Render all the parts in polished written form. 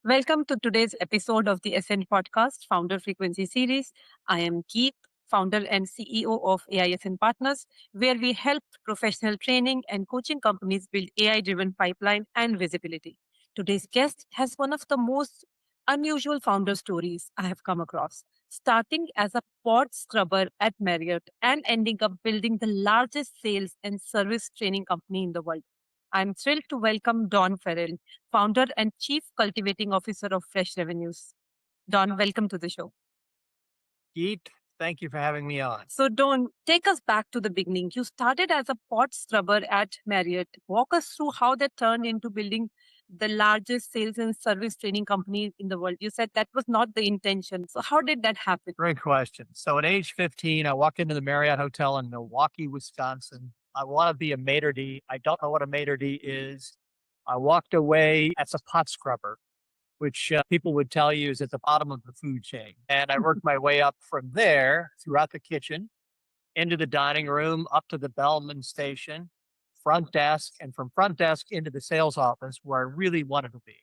Welcome to today's episode of the Ascent Podcast Founder Frequency Series. I am Geet, founder and CEO of AISN Partners, where we help professional training and coaching companies build AI driven pipeline and visibility. Today's guest has one of the most unusual founder stories I have come across. Starting as a pod scrubber at Marriott and ending up building the largest sales and service training company in the world. I'm thrilled to welcome Don Farrell, founder and chief cultivating officer of Fresh Revenues. Don, welcome to the show. Geet, thank you for having me on. So, Don, take us back to the beginning. You started as a pot scrubber at Marriott. Walk us through how that turned into building the largest sales and service training company in the world. You said that was not the intention. So, how did that happen? Great question. So at age 15, I walked into the Marriott Hotel in Milwaukee, Wisconsin. I want to be a maitre d'. I don't know what a maitre d' is. I walked away as a pot scrubber, which people would tell you is at the bottom of the food chain. And I worked my way up from there throughout the kitchen, into the dining room, up to the bellman station, front desk, and from front desk into the sales office where I really wanted to be.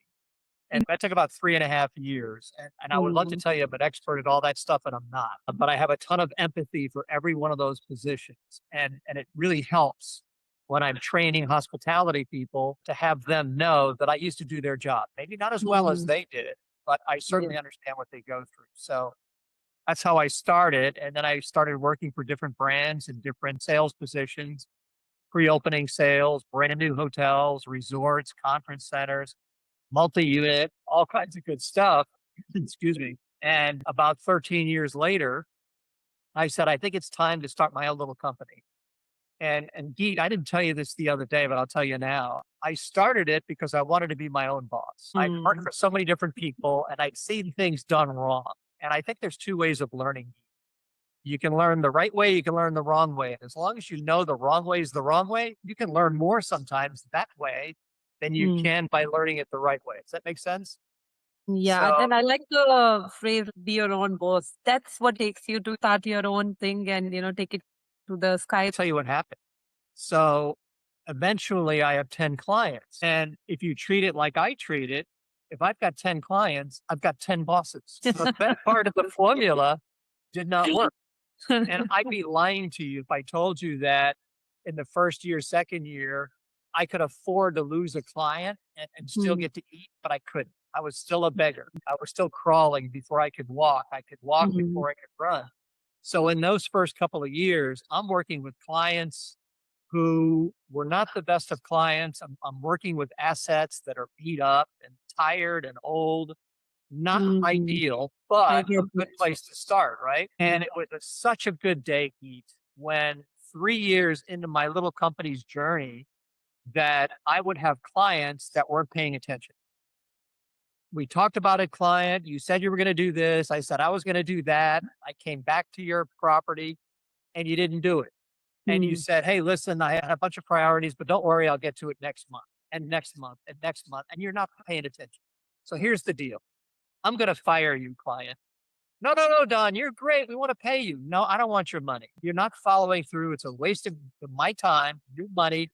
And that took about 3.5 years. And I would love to tell you I'm an expert at all that stuff, and I'm not. But I have a ton of empathy for every one of those positions. And it really helps when I'm training hospitality people to have them know that I used to do their job. Maybe not as well as they did, but I certainly understand what they go through. So that's how I started. And then I started working for different brands and different sales positions, pre-opening sales, brand new hotels, resorts, conference centers, multi-unit, all kinds of good stuff. Excuse me. And about 13 years later, I said, I think it's time to start my own little company. And Geet, I didn't tell you this the other day, but I'll tell you now. I started it because I wanted to be my own boss. I worked for so many different people and I'd seen things done wrong. And I think there's two ways of learning. You can learn the right way, you can learn the wrong way. And as long as you know the wrong way is the wrong way, you can learn more sometimes that way than you can by learning it the right way. Does that make sense? Yeah, So and I like the phrase "be your own boss." That's what takes you to start your own thing and take it to the sky. I'll tell you what happened. So eventually I have 10 clients. And if you treat it like I treat it, if I've got 10 clients, I've got 10 bosses. So that part of the formula did not work. And I'd be lying to you if I told you that in the first year, second year, I could afford to lose a client and still get to eat, but I couldn't. I was still a beggar. I was still crawling before I could walk. I could walk before I could run. So in those first couple of years, I'm working with clients who were not the best of clients. I'm working with assets that are beat up and tired and old. Not ideal, but a good place to start, right? And it was such a good day, Geet, when 3 years into my little company's journey, that I would have clients that weren't paying attention. We talked about it, client. You said you were going to do this. I said I was going to do that. I came back to your property and you didn't do it. And you said, hey, listen, I had a bunch of priorities, but don't worry, I'll get to it next month and next month and next month. And you're not paying attention. So here's the deal. I'm going to fire you, client. No, no, no, Don, you're great. We want to pay you. No, I don't want your money. You're not following through. It's a waste of my time, your money.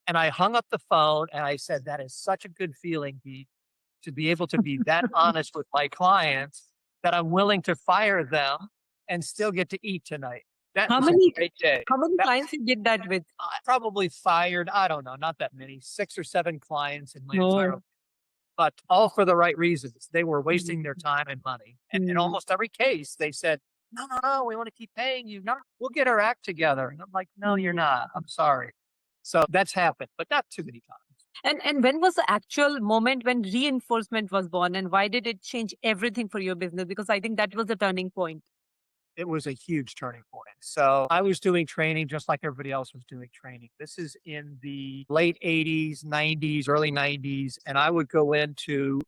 And I hung up the phone and I said, that is such a good feeling, Pete, to be able to be that honest with my clients that I'm willing to fire them and still get to eat tonight. That How was many a great day. how many clients you did that with? I probably fired, I don't know, not that many, 6 or 7 clients in my entire, but all for the right reasons. They were wasting their time and money. And in almost every case, they said, no, no, no, we want to keep paying you. No, we'll get our act together. And I'm like, no, you're not. I'm sorry. So that's happened, but not too many times. And when was the actual moment when reinforcement was born, and why did it change everything for your business? Because I think that was the turning point. It was a huge turning point. So I was doing training just like everybody else was doing training. This is in the late 80s, 90s, early 90s. And I would go into,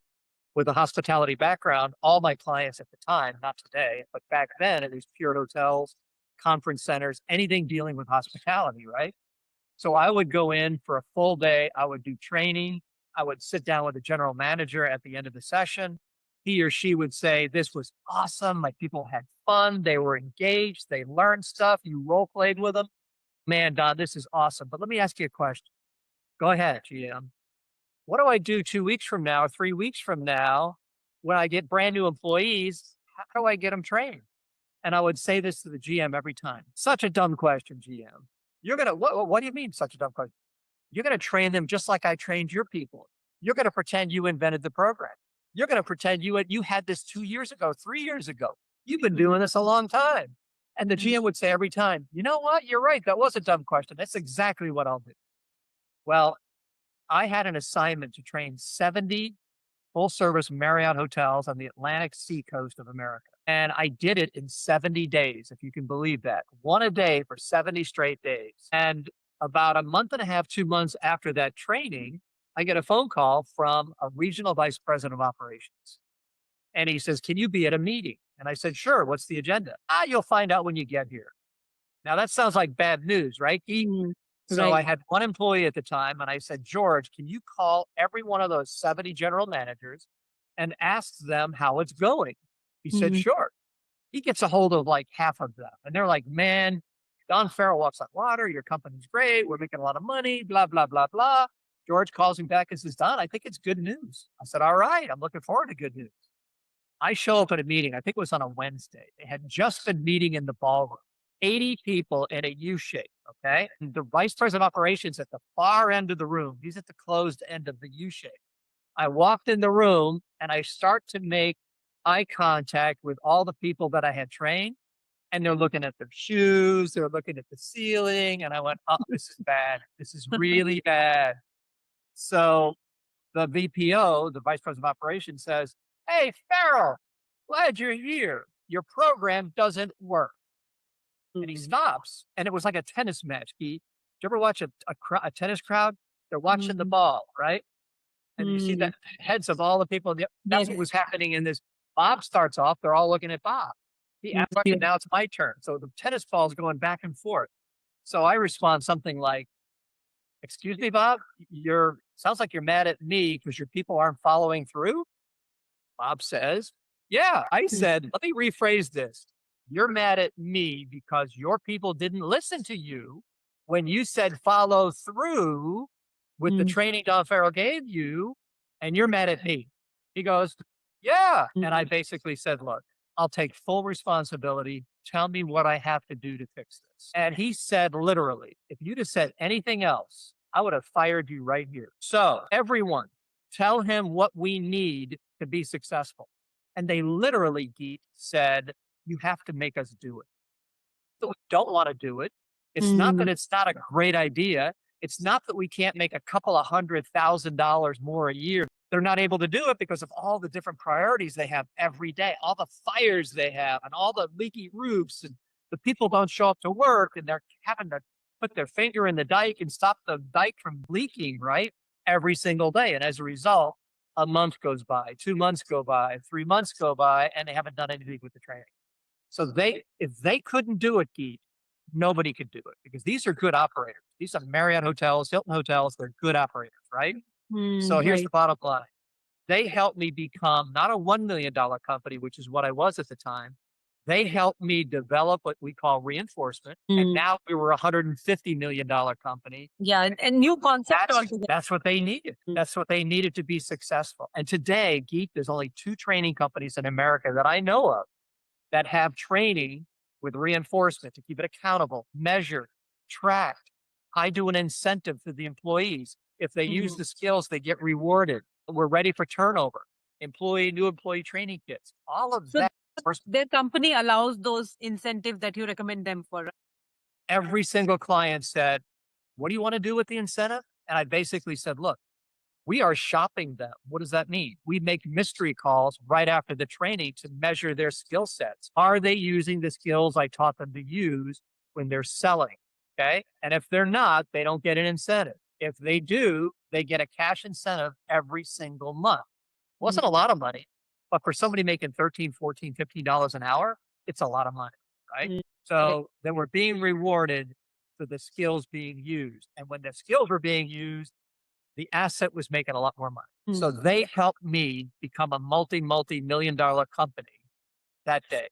with a hospitality background, all my clients at the time, not today, but back then, it was pure hotels, conference centers, anything dealing with hospitality, right? So I would go in for a full day. I would do training. I would sit down with the general manager at the end of the session. He or she would say, this was awesome. My people had fun. They were engaged. They learned stuff. You role played with them. Man, Don, this is awesome. But let me ask you a question. Go ahead, GM. What do I do 2 weeks from now or 3 weeks from now when I get brand new employees? How do I get them trained? And I would say this to the GM every time. Such a dumb question, GM. You're going to, what do you mean such a dumb question? You're going to train them just like I trained your people. You're going to pretend you invented the program. You're going to pretend you had this 2 years ago, 3 years ago. You've been doing this a long time. And the GM would say every time, you know what? You're right. That was a dumb question. That's exactly what I'll do. Well, I had an assignment to train 70 full service Marriott hotels on the Atlantic seacoast of America. And I did it in 70 days, if you can believe that. One a day for 70 straight days. And about a month and a half, 2 months after that training, I get a phone call from a regional vice president of operations. And he says, can you be at a meeting? And I said, sure. What's the agenda? You'll find out when you get here. Now that sounds like bad news, right? So I had one employee at the time and I said, George, can you call every one of those 70 general managers and ask them how it's going? He said, sure. He gets a hold of like half of them. And they're like, man, Don Farrell walks on water. Your company's great. We're making a lot of money, blah, blah, blah, blah. George calls me back and says, Don, I think it's good news. I said, all right, I'm looking forward to good news. I show up at a meeting. I think it was on a Wednesday. They had just been meeting in the ballroom. 80 people in a U shape. Okay. And the vice president of operations at the far end of the room. He's at the closed end of the U shape. I walked in the room and I start to make eye contact with all the people that I had trained. And they're looking at their shoes. They're looking at the ceiling. And I went, oh, this is bad. This is really bad. So the VPO, the vice president of operations says, hey, Farrell, glad you're here. Your program doesn't work. And he stops. And it was like a tennis match. Did you ever watch a tennis crowd? They're watching the ball, right? And you see the heads of all the people. That's what was happening in this. Bob starts off. They're all looking at Bob. He asks, and now it's my turn. So the tennis ball is going back and forth. So I respond something like, excuse me, Bob, sounds like you're mad at me because your people aren't following through. Bob says, yeah, I said, let me rephrase this. You're mad at me because your people didn't listen to you when you said follow through with the training Don Farrell gave you, and you're mad at me. He goes, yeah. And I basically said, look, I'll take full responsibility. Tell me what I have to do to fix this. And he said, literally, if you'd have said anything else, I would have fired you right here. So everyone, tell him what we need to be successful. And they literally, Geet, said, you have to make us do it. So we don't want to do it. It's not that it's not a great idea. It's not that we can't make a couple of $100,000 more a year. They're not able to do it because of all the different priorities they have every day, all the fires they have and all the leaky roofs, and the people don't show up to work and they're having to put their finger in the dike and stop the dike from leaking, right? Every single day. And as a result, a month goes by, 2 months go by, 3 months go by, and they haven't done anything with the training. So if they couldn't do it, Geet, nobody could do it because these are good operators. These are Marriott hotels, Hilton hotels. They're good operators, right? So here's the bottom line. They helped me become not a $1 million company, which is what I was at the time. They helped me develop what we call reinforcement. And now we were a $150 million company. Yeah, and new concept. That's what they needed. That's what they needed to be successful. And today, Geet, there's only 2 training companies in America that I know of that have training with reinforcement to keep it accountable, measured, tracked. I do an incentive for the employees. If they use the skills, they get rewarded. We're ready for turnover, new employee training kits, all of that. Their company allows those incentives that you recommend them for. Every single client said, what do you want to do with the incentive? And I basically said, look, we are shopping them. What does that mean? We make mystery calls right after the training to measure their skill sets. Are they using the skills I taught them to use when they're selling? Okay. And if they're not, they don't get an incentive. If they do, they get a cash incentive every single month. Wasn't a lot of money, but for somebody making $13, $14, $15 an hour, it's a lot of money, right? So then we're being rewarded for the skills being used. And when the skills were being used, the asset was making a lot more money. So they helped me become a multi-million dollar company that day.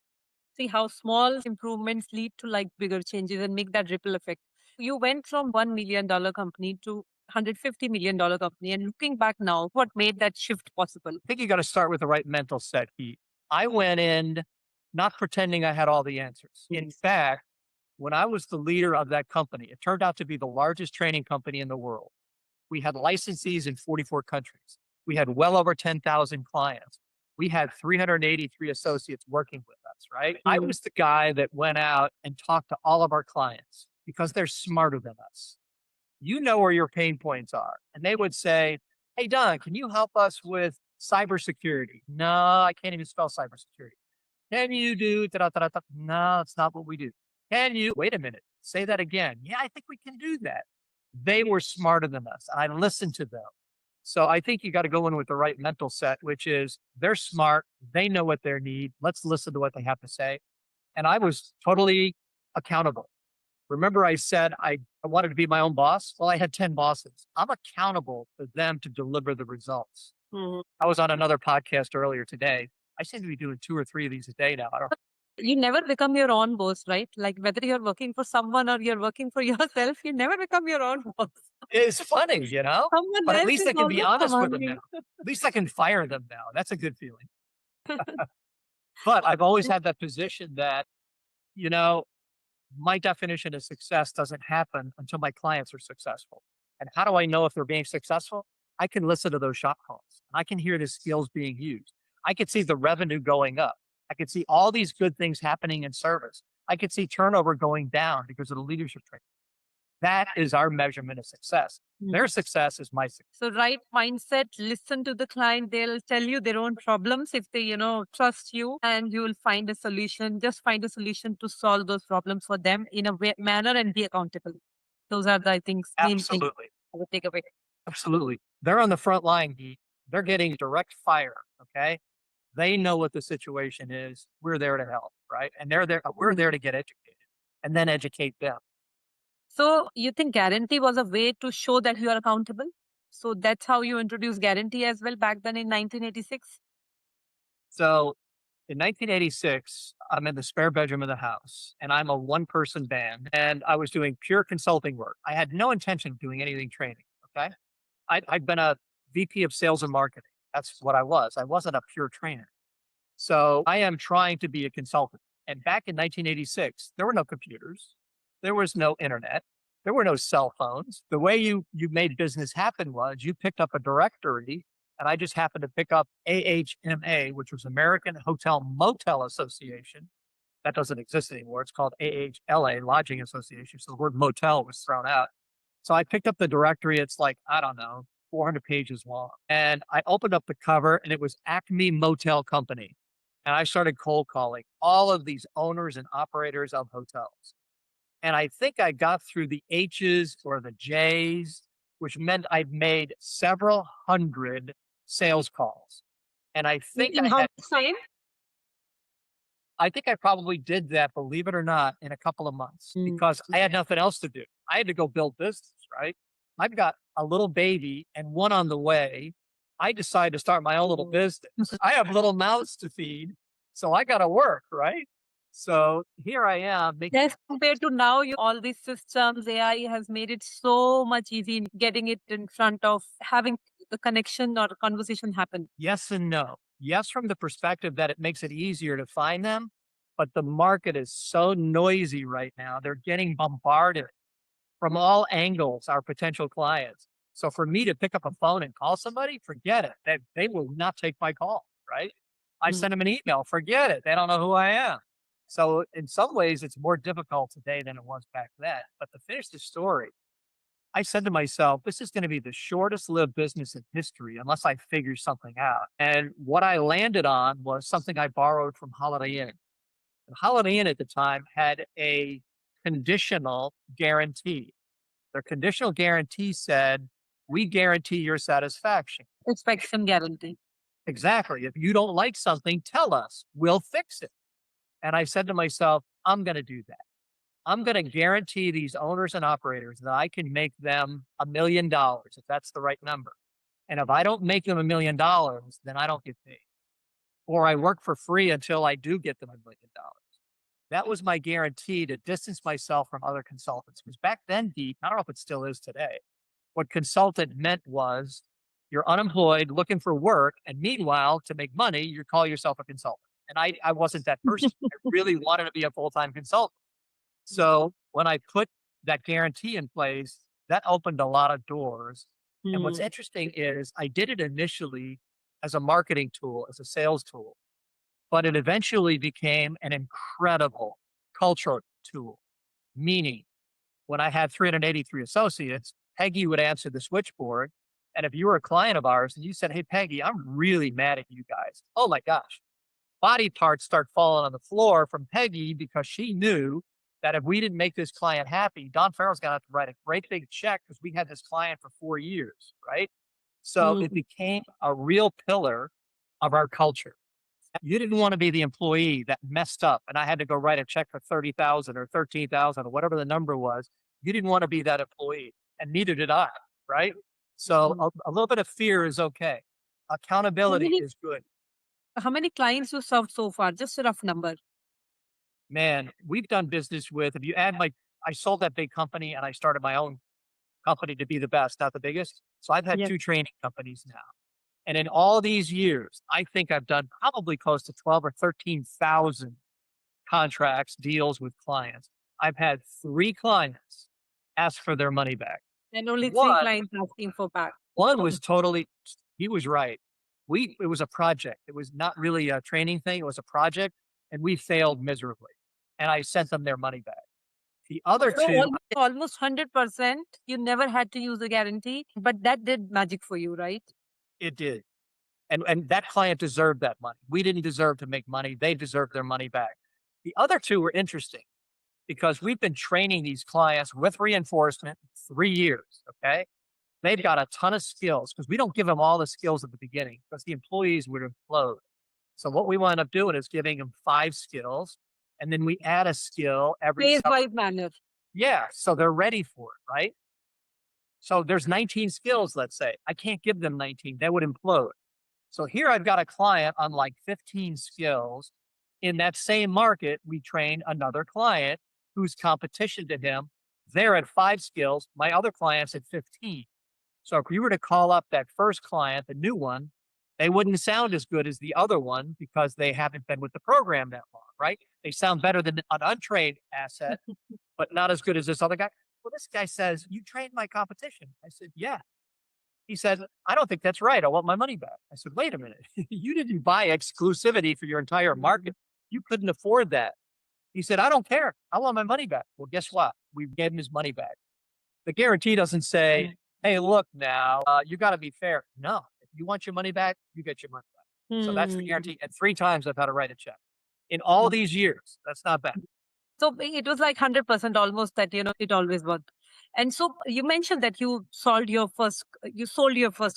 See how small improvements lead to like bigger changes and make that ripple effect. You went from $1 million company to $150 million company. And looking back now, what made that shift possible? I think you got to start with the right mental set, Geet. I went in not pretending I had all the answers. In fact, when I was the leader of that company, it turned out to be the largest training company in the world. We had licensees in 44 countries. We had well over 10,000 clients. We had 383 associates working with us, right? I was the guy that went out and talked to all of our clients because they're smarter than us. You know where your pain points are. And they would say, "Hey, Don, can you help us with cybersecurity?" "No, I can't even spell cybersecurity." "Can you do da, da, da, da?" "No, it's not what we do." "Can you wait a minute? Say that again." "Yeah, I think we can do that." They were smarter than us. I listened to them. So I think you got to go in with the right mental set, which is they're smart. They know what they need. Let's listen to what they have to say. And I was totally accountable. Remember, I said I wanted to be my own boss? Well, I had 10 bosses. I'm accountable for them to deliver the results. I was on another podcast earlier today. I seem to be doing 2 or 3 of these a day now. I don't You never become your own boss, right? Like whether you're working for someone or you're working for yourself, you never become your own boss. It's funny, you know, Someone but at else least is I can be always honest with them commanding. now. At least I can fire them now. That's a good feeling. But I've always had that position that, you know, my definition of success doesn't happen until my clients are successful. And how do I know if they're being successful? I can listen to those shop calls. I can hear the skills being used. I could see the revenue going up. I could see all these good things happening in service. I could see turnover going down because of the leadership training. That is our measurement of success. Their success is my success. So right mindset, listen to the client. They'll tell you their own problems if they, trust you, and you will find a solution. Just find a solution to solve those problems for them in a manner and be accountable. Those are the, I think, main things Absolutely. I would take away. Absolutely. They're on the front line, Geet. They're getting direct fire. Okay. They know what the situation is. We're there to help, right? And they're there. We're there to get educated and then educate them. So you think guarantee was a way to show that you are accountable? So that's how you introduced guarantee as well back then in 1986? So in 1986, I'm in the spare bedroom of the house and I'm a one person band and I was doing pure consulting work. I had no intention of doing anything training. Okay. I'd been a VP of sales and marketing. That's what I was. I wasn't a pure trainer. So I am trying to be a consultant. And back in 1986, there were no computers. There was no internet. There were no cell phones. The way you made business happen was you picked up a directory, and I just happened to pick up AHMA, which was American Hotel Motel Association. That doesn't exist anymore. It's called AHLA, Lodging Association. So the word motel was thrown out. So I picked up the directory. It's like, I don't know, 400 pages long. And I opened up the cover and it was Acme Motel Company. And I started cold calling all of these owners and operators of hotels. And I think I got through the H's or the J's, which meant I'd made several hundred sales calls. And In how much time? I think I probably did that, believe it or not, in a couple of months because I had nothing else to do. I had to go build business, right? I've got a little baby and one on the way. I decided to start my own little business. I have little mouths to feed, so I got to work, right? So here I am. Yes, compared to now, all these systems, AI has made it so much easy in getting it in front of having the connection or conversation happen. Yes and no. Yes, from the perspective that it makes it easier to find them, but the market is so noisy right now. They're getting bombarded from all angles, our potential clients. So for me to pick up a phone and call somebody, forget it. They will not take my call, right? I send them an email, forget it. They don't know who I am. So in some ways, it's more difficult today than it was back then. But to finish the story, I said to myself, this is going to be the shortest lived business in history unless I figure something out. And what I landed on was something I borrowed from Holiday Inn. And Holiday Inn at the time had a conditional guarantee. Their conditional guarantee said, we guarantee your satisfaction. Inspection guarantee. Exactly. If you don't like something, tell us. We'll fix it. And I said to myself, I'm going to do that. I'm going to guarantee these owners and operators that I can make them $1 million if that's the right number. And if I don't make them $1 million, then I don't get paid. Or I work for free until I do get them $1 million. That was my guarantee to distance myself from other consultants. Because back then, Geet, I don't know if it still is today, What consultant meant was you're unemployed, looking for work, and meanwhile, to make money, you call yourself a consultant. And I wasn't that person. I really wanted to be a full-time consultant. So when I put that guarantee in place, that opened a lot of doors. And what's Hmm. interesting is I did it initially as a marketing tool, as a sales tool, but it eventually became an incredible cultural tool. Meaning, when I had 383 associates, Peggy would answer the switchboard. And if you were a client of ours and you said, "Hey, Peggy, I'm really mad at you guys." Oh my gosh. Body parts start falling on the floor from Peggy because she knew that if we didn't make this client happy, Don Farrell's going to have to write a great big check because we had this client for 4 years, right? So it Hmm. became a real pillar of our culture. You didn't want to be the employee that messed up and I had to go write a check for 30,000 or 13,000 or whatever the number was. You didn't want to be that employee and neither did I, right? So Hmm. a little bit of fear is okay. How Accountability many is good. how many clients you served so far? Just a rough number. Man, we've done business with, if you add I sold that big company and I started my own company to be the best, not the biggest. So I've had Yes. 2 training companies now. And in all these years, I think I've done probably close to 12 or 13,000 contracts, deals with clients. I've had 3 clients ask for their money back. And only three One, clients asking for back. one was totally, he was right. It was a project. It was not really a training thing. It was a project and we failed miserably. And I sent them their money back. The other So 2, almost 100%, you never had to use a guarantee, but that did magic for you, right? it did. And that client deserved that money. We didn't deserve to make money. They deserved their money back. The other 2 were interesting because we've been training these clients with reinforcement 3 years. Okay. They've got a ton of skills because we don't give them all the skills at the beginning because the employees would implode. So what we wind up doing is giving them 5 skills and then we add a skill every Phase summer. wise manner. Yeah. So they're ready for it. Right. So there's 19 skills, let's say. I can't give them 19. They would implode. So here I've got a client on like 15 skills. In that same market, we train another client who's competition to him. They're at 5 skills. My other client's at 15. So if you were to call up that first client, the new one, they wouldn't sound as good as the other one because they haven't been with the program that long, right? They sound better than an untrained asset, but not as good as this other guy. Well, this guy says, "You trained my competition." I said, "Yeah." He said, "I don't think that's right. I want my money back." I said, "Wait a minute. You didn't buy exclusivity for your entire market. You couldn't afford that." He said, "I don't care. I want my money back." Well, guess what? We gave him his money back. The guarantee doesn't say, "Hey, look now, you got to be fair." No, if you want your money back, you get your money back. So that's the Hmm. guarantee. And 3 times I've had to write a check in all these years. That's not bad. So it was like 100% almost that, it always worked. And so you mentioned that you sold your first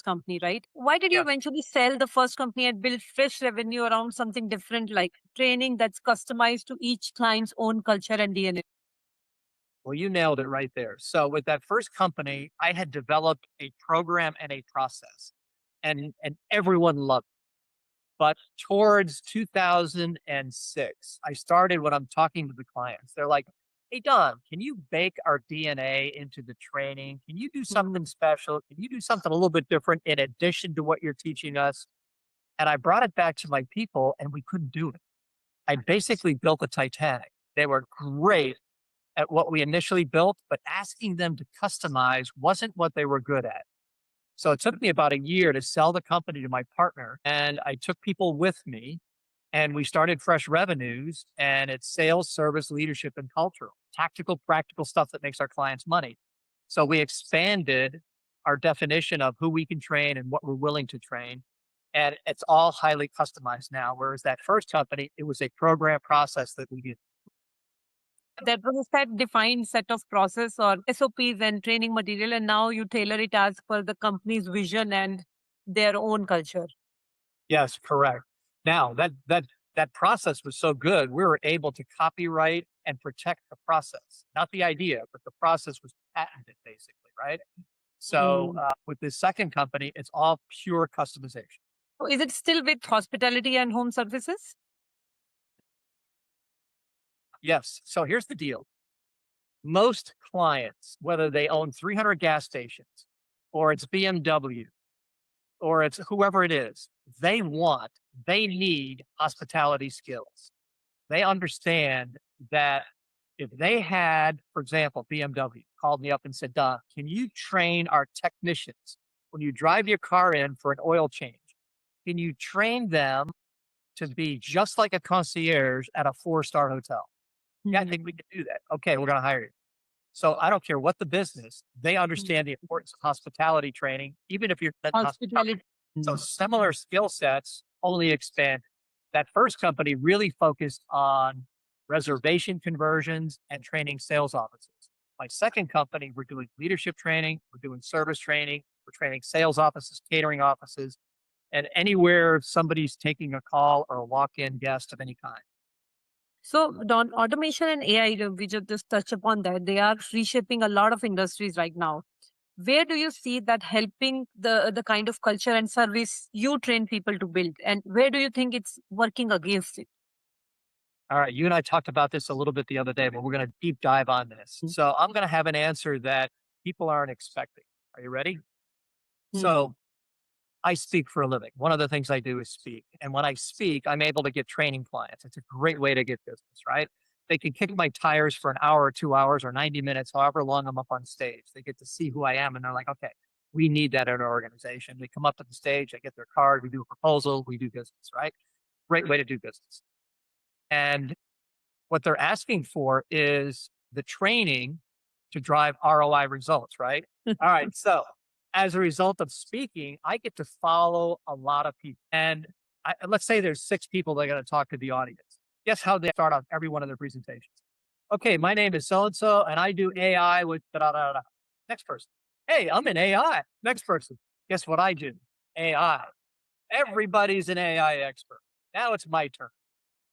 company, right? Why did you Yes. eventually sell the first company and build fresh revenue around something different, like training that's customized to each client's own culture and DNA? Well, you nailed it right there. So with that first company, I had developed a program and a process and everyone loved it. But towards 2006, I started when I'm talking to the clients. They're like, "Hey, Don, can you bake our DNA into the training? Can you do something special? Can you do something a little bit different in addition to what you're teaching us?" And I brought it back to my people and we couldn't do it. I basically built the Titanic. They were great at what we initially built, but asking them to customize wasn't what they were good at. So it took me about a year to sell the company to my partner, and I took people with me, and we started Fresh Revenues, and it's sales, service, leadership, and cultural, tactical, practical stuff that makes our clients money. So we expanded our definition of who we can train and what we're willing to train. And it's all highly customized now. Whereas that first company, it was a program process that we did. That was a set defined set of process or SOPs and training material, and now you tailor it as per the company's vision and their own culture. Yes, correct. Now that process was so good, we were able to copyright and protect the process, not the idea, but the process was patented, basically, right? So Mm. with this second company, it's all pure customization. So is it still with hospitality and home services? Yes. So here's the deal: most clients, whether they own 300 gas stations or it's BMW, or it's whoever it is, they need hospitality skills. They understand that if they had, for example, BMW called me up and said, Don, can you train our technicians when you drive your car in for an oil change? Can you train them to be just like a concierge at a 4-star hotel? Yeah, I think we can do that. Okay, we're going to hire you. So I don't care what the business, they understand the importance of hospitality training, even if you're not in hospitality. Hospitality. So similar skill sets only expand. That first company really focused on reservation conversions and training sales offices. My second company, we're doing leadership training, we're doing service training, we're training sales offices, catering offices, and anywhere somebody's taking a call or a walk-in guest of any kind. So, Don, automation and AI, we just touch upon that. They are reshaping a lot of industries right now. Where do you see that helping the kind of culture and service you train people to build, and where do you think it's working against it? All right, you and I talked about this a little bit the other day, but we're going to deep dive on this. So I'm going to have an answer that people aren't expecting. Are you ready? So I speak for a living. One of the things I do is speak. And when I speak, I'm able to get training clients. It's a great way to get business, right? They can kick my tires for an hour or 2 hours or 90 minutes, however long I'm up on stage. They get to see who I am and they're like, okay, we need that in our organization. They come up to the stage, they get their card, we do a proposal, we do business, right? Great way to do business. And what they're asking for is the training to drive ROI results, right? All right. So as a result of speaking, I get to follow a lot of people. And let's say there's 6 people that are going to talk to the audience. Guess how they start off every one of their presentations? Okay, my name is so-and-so, and I do AI with da-da-da-da. Next person. Hey, I'm in AI. Next person. Guess what I do? AI. Everybody's an AI expert. Now it's my turn.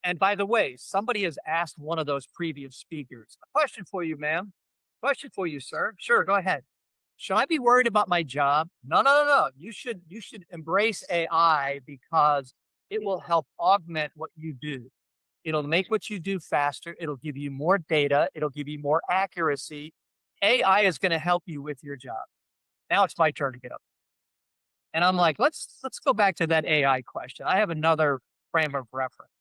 And by the way, somebody has asked one of those previous speakers, a question for you, ma'am. Question for you, sir. Sure, go ahead. Should I be worried about my job? No, no, no, no. You should embrace AI because it will help augment what you do. It'll make what you do faster. It'll give you more data. It'll give you more accuracy. AI is going to help you with your job. Now it's my turn to get up. And I'm like, let's go back to that AI question. I have another frame of reference.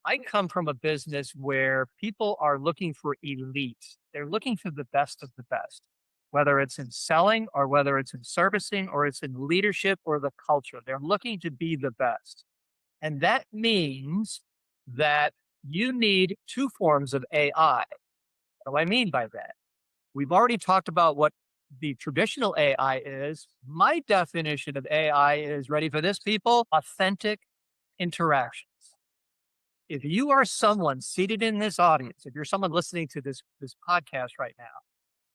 I come from a business where people are looking for elite. They're looking for the best of the best, whether it's in selling or whether it's in servicing or it's in leadership or the culture. They're looking to be the best. And that means that you need 2 forms of AI. What do I mean by that? We've already talked about what the traditional AI is. My definition of AI is, ready for this, people? Authentic interactions. If you are someone seated in this audience, if you're someone listening to this podcast right now,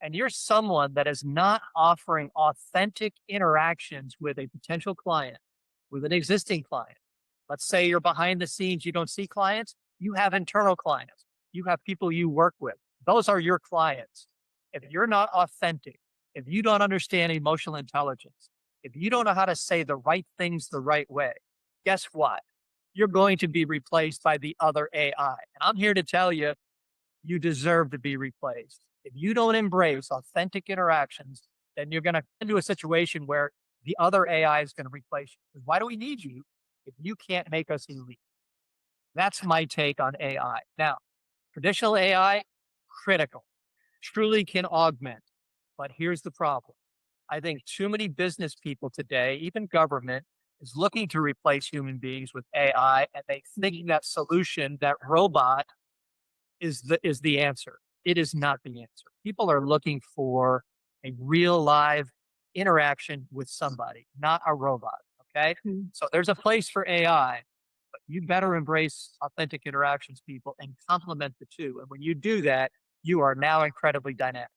and you're someone that is not offering authentic interactions with a potential client, with an existing client, let's say you're behind the scenes, you don't see clients, you have internal clients, you have people you work with. Those are your clients. If you're not authentic, if you don't understand emotional intelligence, if you don't know how to say the right things the right way, guess what? You're going to be replaced by the other AI. And I'm here to tell you, you deserve to be replaced. If you don't embrace authentic interactions, then you're going to get into a situation where the other AI is going to replace you. Because why do we need you if you can't make us elite? That's my take on AI. Now, traditional AI, critical, truly can augment. But here's the problem. I think too many business people today, even government, is looking to replace human beings with AI, and they think that solution, that robot, is the answer. It is not the answer. People are looking for a real live interaction with somebody, not a robot. Okay. So there's a place for AI, but you better embrace authentic interactions, people, and complement the two. And when you do that, you are now incredibly dynamic.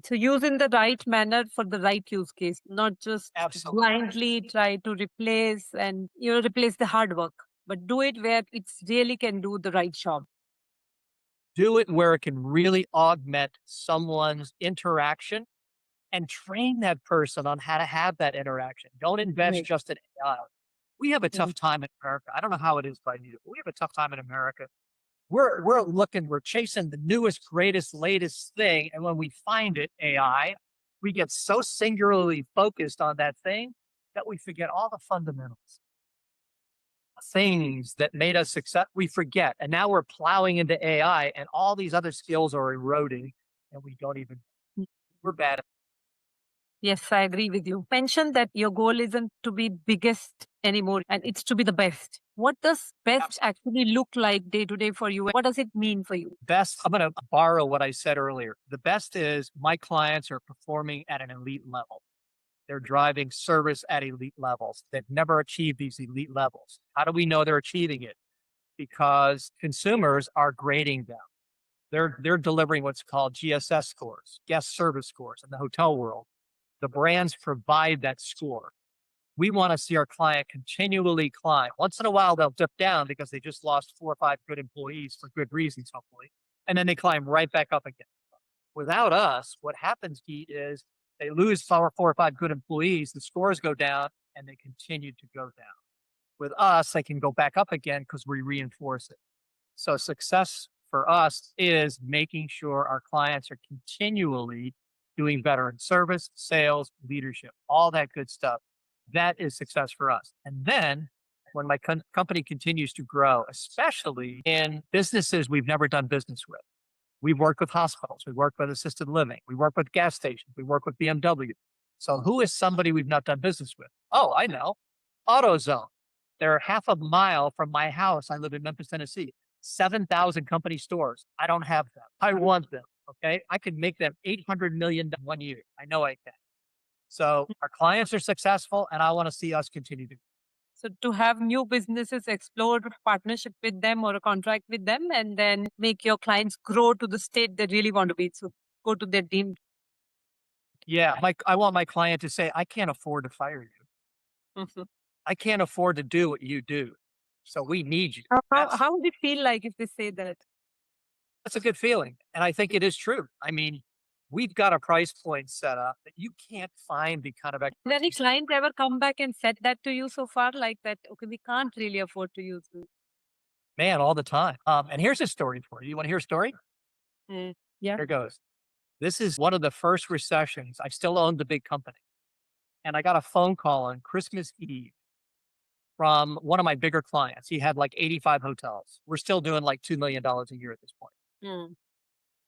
So use in the right manner for the right use case, not just Absolutely. blindly try to replace and replace the hard work, but do it where it's really can do the right job. Do it where it can really augment someone's interaction and train that person on how to have that interaction. Don't invest Right. just in AI. We have a Mhm. tough time in America. I don't know how it is by you, but we have a tough time in America. We're chasing the newest, greatest, latest thing. And when we find it, AI, We get so singularly focused on that thing that we forget all the fundamentals, things that made us success. We forget. And now we're plowing into AI and all these other skills are eroding and we don't even, we're bad at. Yes, I agree with you. Mention that your goal isn't to be biggest anymore and it's to be the best. What does best actually look like day to day for you? What does it mean for you? Best, I'm going to borrow what I said earlier. The best is my clients are performing at an elite level. They're driving service at elite levels. They've never achieved these elite levels. How do we know they're achieving it? Because consumers are grading them. They're delivering what's called GSS scores, guest service scores in the hotel world. The brands provide that score. We want to see our client continually climb. Once in a while, they'll dip down because they just lost 4 or 5 good employees for good reasons, hopefully. And then they climb right back up again. Without us, what happens, Geet, is they lose 4 or 5 good employees, the scores go down, and they continue to go down. With us, they can go back up again because we reinforce it. So success for us is making sure our clients are continually doing better in service, sales, leadership, all that good stuff. That is success for us. And then when my company continues to grow, especially in businesses we've never done business with, we work with hospitals, we work with assisted living, we work with gas stations, we work with BMW. So who is somebody we've not done business with? Oh, I know. AutoZone. They're half a mile from my house. I live in Memphis, Tennessee. 7,000 company stores. I don't have them. I want them. Okay. I could make them 800 million in 1 year. I know I can. So our clients are successful and I want to see us continue to. So to have new businesses, explore partnership with them or a contract with them, and then make your clients grow to the state they really want to be. So go to their dream. Yeah. I want my client to say, I can't afford to fire you. Mhm. I can't afford to do what you do. So we need you. How would it feel like if they say that? That's a good feeling. And I think it is true. I mean, we've got a price point set up that you can't find the kind of Did any expertise. client ever come back and said that to you so far? Like that, okay, we can't really afford to use this. Man, all the time. And here's a story for you. You want to hear a story? Yeah. Here goes. This is one of the first recessions. I still owned the big company. And I got a phone call on Christmas Eve from one of my bigger clients. He had like 85 hotels. We're still doing like $2 million a year at this point. Mm.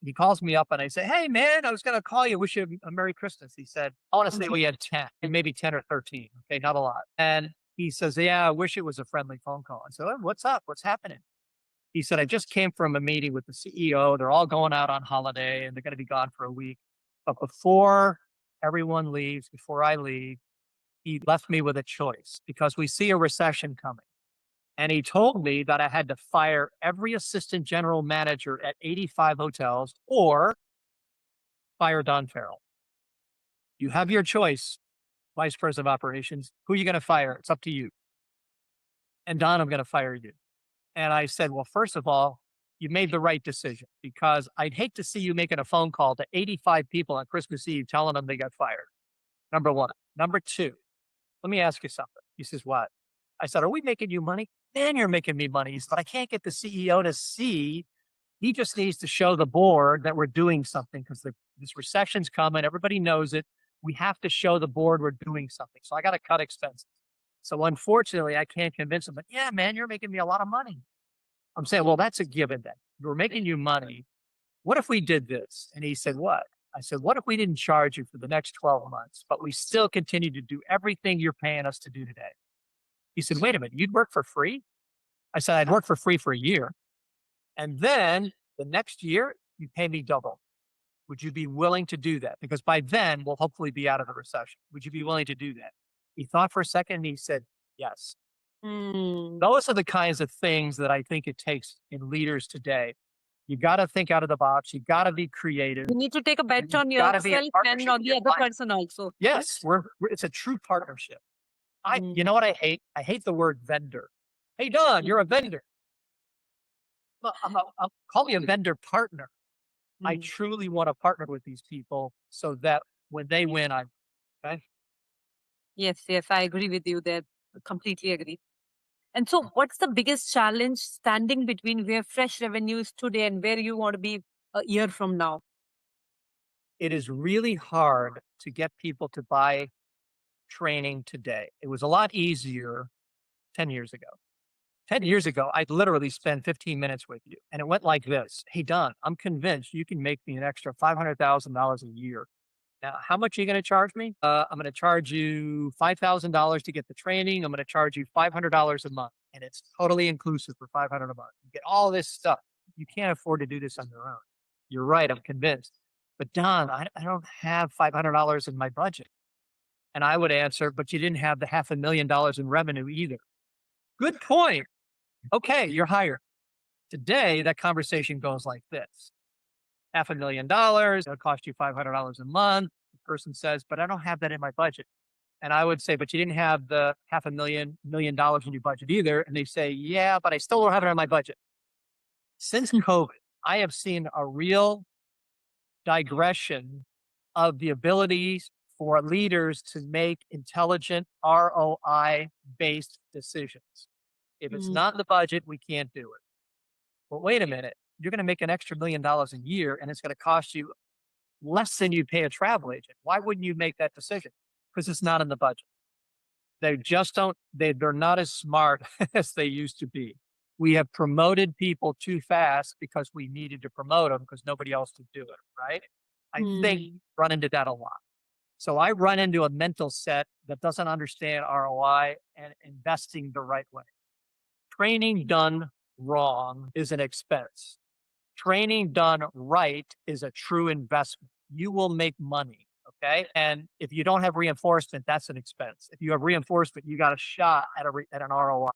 He calls me up and I say, hey, man, I was going to call you. Wish you a Merry Christmas. He said, I want to say we had 10, maybe 10 or 13. Okay, not a lot. And he says, yeah, I wish it was a friendly phone call. I said, what's up? What's happening? He said, I just came from a meeting with the CEO. They're all going out on holiday and they're going to be gone for a week. But before everyone leaves, before I leave, he left me with a choice because we see a recession coming. And he told me that I had to fire every assistant general manager at 85 hotels or fire Don Farrell. You have your choice, vice president of operations. Who are you going to fire? It's up to you. And Don, I'm going to fire you. And I said, well, first of all, you made the right decision because I'd hate to see you making a phone call to 85 people on Christmas Eve telling them they got fired. Number one. Number two, let me ask you something. He says, what? I said, are we making you money? Man, you're making me money. He said, but I can't get the CEO to see. He just needs to show the board that we're doing something because this recession's coming. Everybody knows it. We have to show the board we're doing something. So I got to cut expenses. So unfortunately, I can't convince him, but yeah, man, you're making me a lot of money. I'm saying, well, that's a given then. We're making you money. What if we did this? And he said, what? I said, what if we didn't charge you for the next 12 months, but we still continue to do everything you're paying us to do today? He said, wait a minute, you'd work for free? I said, I'd work for free for a year. And then the next year, you pay me double. Would you be willing to do that? Because by then, we'll hopefully be out of the recession. Would you be willing to do that? He thought for a second and he said, yes. Mm. Those are the kinds of things that I think it takes in leaders today. You got to think out of the box. You got to be creative. You need to take a bet You on gotta be in yourself and partnership on with the your other client. person also. Yes, it's a true partnership. You know what I hate? I hate the word vendor. Hey, Don, you're a vendor. Well, call me a vendor partner. I truly want to partner with these people so that when they win, I'm okay. Yes, I agree with you there. Completely agree. And so, what's the biggest challenge standing between where fresh revenue is today and where you want to be a year from now? it is really hard to get people to buy training today. It was a lot easier 10 years ago. 10 years ago, I'd literally spend 15 minutes with you. And it went like this. Hey, Don, I'm convinced you can make me an extra $500,000 a year. Now, how much are you going to charge me? I'm going to charge you $5,000 to get the training. I'm going to charge you $500 a month. And it's totally inclusive for $500 a month. You get all this stuff. You can't afford to do this on your own. You're right. I'm convinced. But Don, I don't have $500 in my budget. And I would answer, but you didn't have the $500,000 in revenue either. Good point. Okay, you're hired. Today, that conversation goes like this. $500,000, it'll cost you $500 a month. The person says, but I don't have that in my budget. And I would say, but you didn't have the $500,000 in your budget either. And they say, yeah, but I still don't have it in my budget. Since COVID, I have seen a real digression of the abilities for leaders to make intelligent ROI based decisions. If it's not in the budget, we can't do it. But wait a minute, you're going to make an extra $1 million a year and it's going to cost you less than you pay a travel agent. Why wouldn't you make that decision? Because it's not in the budget. They just don't, they're not as smart as they used to be. We have promoted people too fast because we needed to promote them because nobody else could do it, right? I think run into that a lot. So I run into a mental set that doesn't understand ROI and investing the right way. Training done wrong is an expense. Training done right is a true investment. You will make money. Okay. And if you don't have reinforcement, that's an expense. If you have reinforcement, you got a shot at an ROI.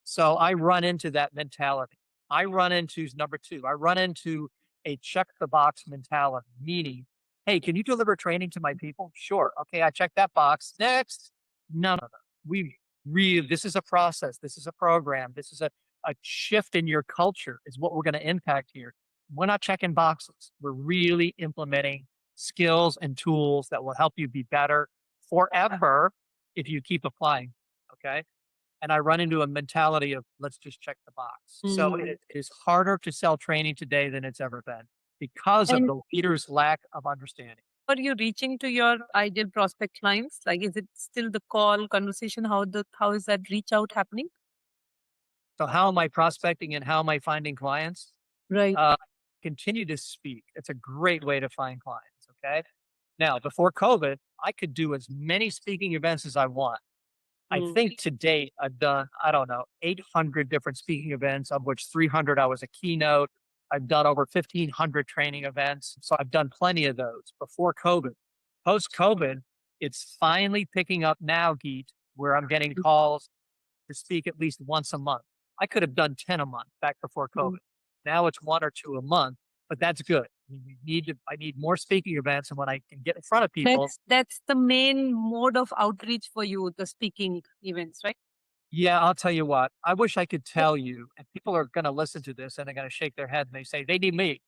So I run into that mentality. I run into number two. I run into a check the box mentality, meaning, hey, can you deliver training to my people? Sure. Okay. I check that box. Next. No. This is a process. This is a program. This is a shift in your culture is what we're going to impact here. We're not checking boxes. We're really implementing skills and tools that will help you be better forever if you keep applying. Okay. And I run into a mentality of let's just check the box. So it is harder to sell training today than it's ever been because of the leader's lack of understanding. Are you reaching to your ideal prospect clients? Like, is it still the call conversation? How is that reach out happening? So how am I prospecting and how am I finding clients? Right. Continue to speak. It's a great way to find clients. Okay. Now, before COVID, I could do as many speaking events as I want. I think to date, I've done, 800 different speaking events, of which 300 I was a keynote. I've done over 1,500 training events. So I've done plenty of those before COVID. Post COVID, it's finally picking up now, Geet, where I'm getting calls to speak at least once a month. I could have done 10 a month back before COVID. Now it's 1 or 2 a month, but that's good. I need more speaking events. And when I can get in front of people. That's the main mode of outreach for you, the speaking events, right? Yeah, I'll tell you what. I wish I could tell you, and people are going to listen to this and they're going to shake their head and they say, they need me.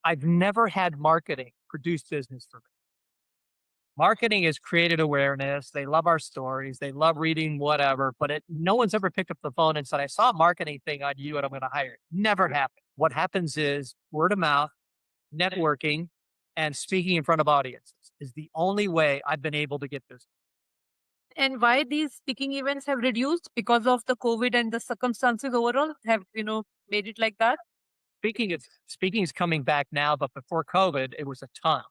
I've never had marketing produce business for me. Marketing has created awareness. They love our stories. They love reading whatever, but no one's ever picked up the phone and said, I saw a marketing thing on you and I'm going to hire you. Never happened. What happens is word of mouth, networking, and speaking in front of audiences is the only way I've been able to get business. And why these speaking events have reduced because of the COVID and the circumstances overall have, made it like that? Speaking is coming back now, but before COVID, it was a ton.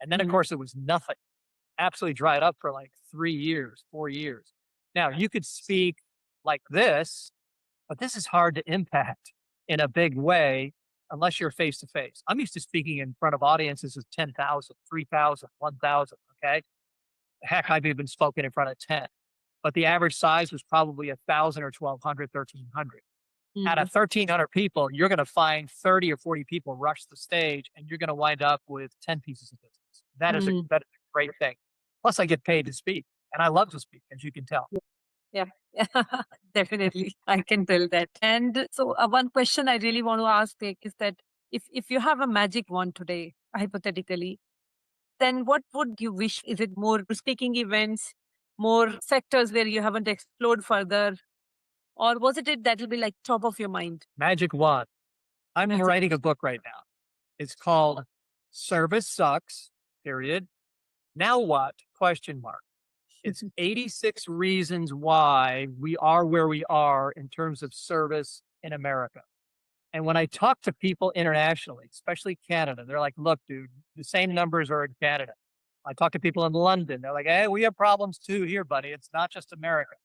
And then of course it was nothing. Absolutely dried up for like 3 years, 4 years. Now you could speak like this, but this is hard to impact in a big way unless you're face to face. I'm used to speaking in front of audiences of 10,000, 3,000, 1,000. Okay. Heck, I've even spoken in front of 10, but the average size was probably 1,000 or 1,200, 1,300. Out of 1,300 people, you're going to find 30 or 40 people rush the stage and you're going to wind up with 10 pieces of business. That is a great thing. Plus I get paid to speak and I love to speak, as you can tell. Yeah, definitely. I can tell that. And so one question I really want to ask is that if you have a magic wand today, hypothetically, then what would you wish? Is it more speaking events, more sectors where you haven't explored further? Or was it that will be like top of your mind? Magic wand. I'm writing a book right now. It's called Service sucks, period. Now what? Question mark. It's 86 reasons why we are where we are in terms of service in America. And when I talk to people internationally, especially Canada, they're like, look, dude, the same numbers are in Canada. I talk to people in London. They're like, hey, we have problems too here, buddy. It's not just America.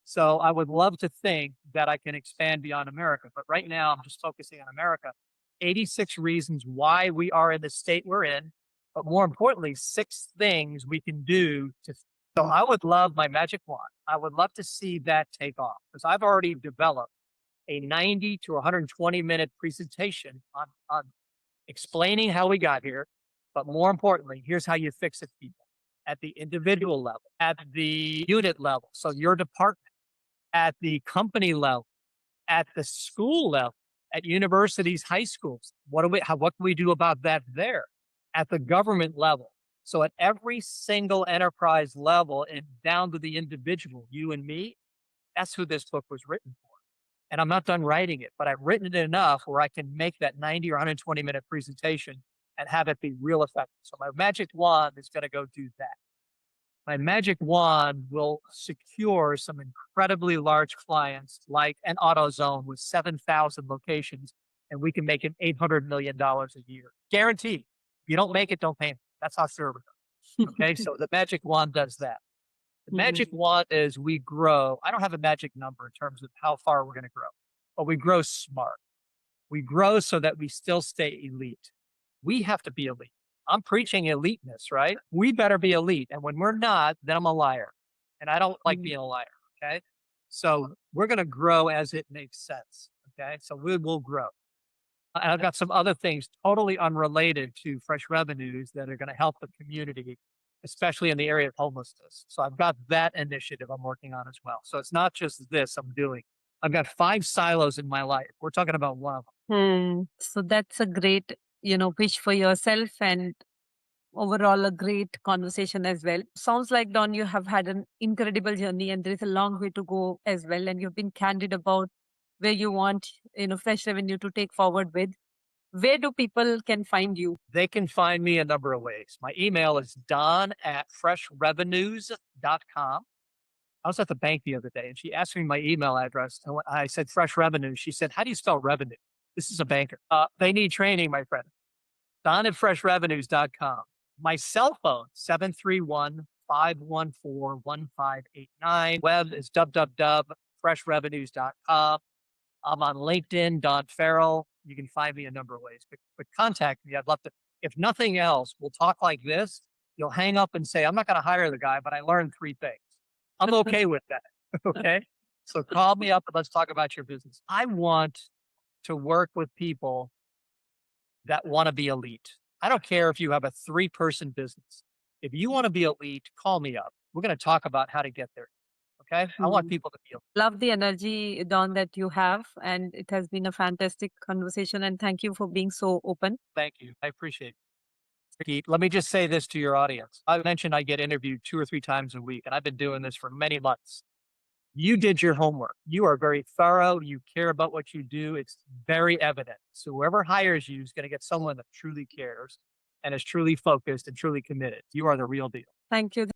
So I would love to think that I can expand beyond America. But right now, I'm just focusing on America. 86 reasons why we are in the state we're in. But more importantly, 6 things we can do to. So I would love my magic wand. I would love to see that take off because I've already developed a 90 to 120-minute presentation on explaining how we got here. But more importantly, here's how you fix it, people, at the individual level, at the unit level. So your department, at the company level, at the school level, at universities, high schools. What can we do about that there? At the government level. So at every single enterprise level and down to the individual, you and me, that's who this book was written for. And I'm not done writing it, but I've written it enough where I can make that 90 or 120-minute presentation and have it be real effective. So my magic wand is going to go do that. My magic wand will secure some incredibly large clients like an AutoZone with 7,000 locations, and we can make it $800 million a year. Guaranteed. If you don't make it, don't pay me. That's how server goes. Okay, so the magic wand does that. The magic wand is we grow. I don't have a magic number in terms of how far we're going to grow, but we grow smart. We grow so that we still stay elite. We have to be elite. I'm preaching eliteness, right? We better be elite. And when we're not, then I'm a liar. And I don't like being a liar. Okay. So we're going to grow as it makes sense. Okay. So we will grow. And I've got some other things totally unrelated to fresh revenues that are going to help the community, especially in the area of homelessness. So I've got that initiative I'm working on as well. So it's not just this I'm doing. I've got 5 silos in my life. We're talking about one of them. So that's a great, wish for yourself and overall a great conversation as well. Sounds like, Don, you have had an incredible journey and there is a long way to go as well. And you've been candid about where you want, fresh revenue to take forward with. Where do people can find you? They can find me a number of ways. My email is don@freshrevenues.com. I was at the bank the other day and she asked me my email address. And when I said fresh revenue, she said, how do you spell revenue? This is a banker. They need training, my friend. Don@freshrevenues.com. My cell phone, 731-514-1589. Web is www.freshrevenues.com. I'm on LinkedIn, Don Farrell. You can find me a number of ways, but contact me. I'd love to. If nothing else, we'll talk like this. You'll hang up and say, I'm not going to hire the guy, but I learned 3 things. I'm okay with that. Okay. So call me up and let's talk about your business. I want to work with people that want to be elite. I don't care if you have a 3-person business. If you want to be elite, call me up. We're going to talk about how to get there. Okay. I want people to be elite. Love the energy, Don, that you have. And it has been a fantastic conversation. And thank you for being so open. Thank you. I appreciate it. Geet, let me just say this to your audience. I mentioned I get interviewed 2 or 3 times a week, and I've been doing this for many months. You did your homework. You are very thorough. You care about what you do. It's very evident. So whoever hires you is going to get someone that truly cares and is truly focused and truly committed. You are the real deal. Thank you.